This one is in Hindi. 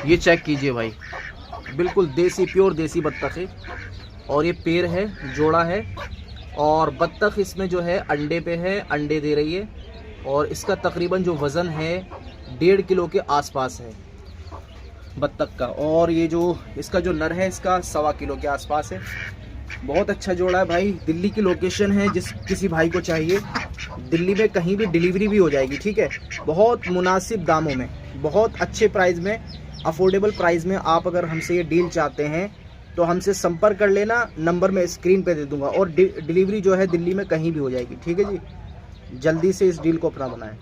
ये चेक कीजिए भाई, बिल्कुल देसी प्योर देसी बत्तख है। और ये पेड़ है, जोड़ा है। और बत्तख इसमें जो है अंडे पे है, अंडे दे रही है। और इसका तकरीबन जो वज़न है 1.5 किलो के आसपास है बत्तख का। और ये जो इसका जो नर है इसका 1.25 किलो के आसपास है। बहुत अच्छा जोड़ा है भाई। दिल्ली की लोकेशन है, जिस किसी भाई को चाहिए दिल्ली में कहीं भी डिलीवरी भी हो जाएगी, ठीक है। बहुत मुनासिब दामों में, बहुत अच्छे प्राइस में, अफोर्डेबल प्राइस में आप अगर हमसे ये डील चाहते हैं तो हमसे संपर्क कर लेना। नंबर मैं स्क्रीन पे दे दूंगा। और डिलीवरी जो है दिल्ली में कहीं भी हो जाएगी, ठीक है जी। जल्दी से इस डील को अपना बनाएं।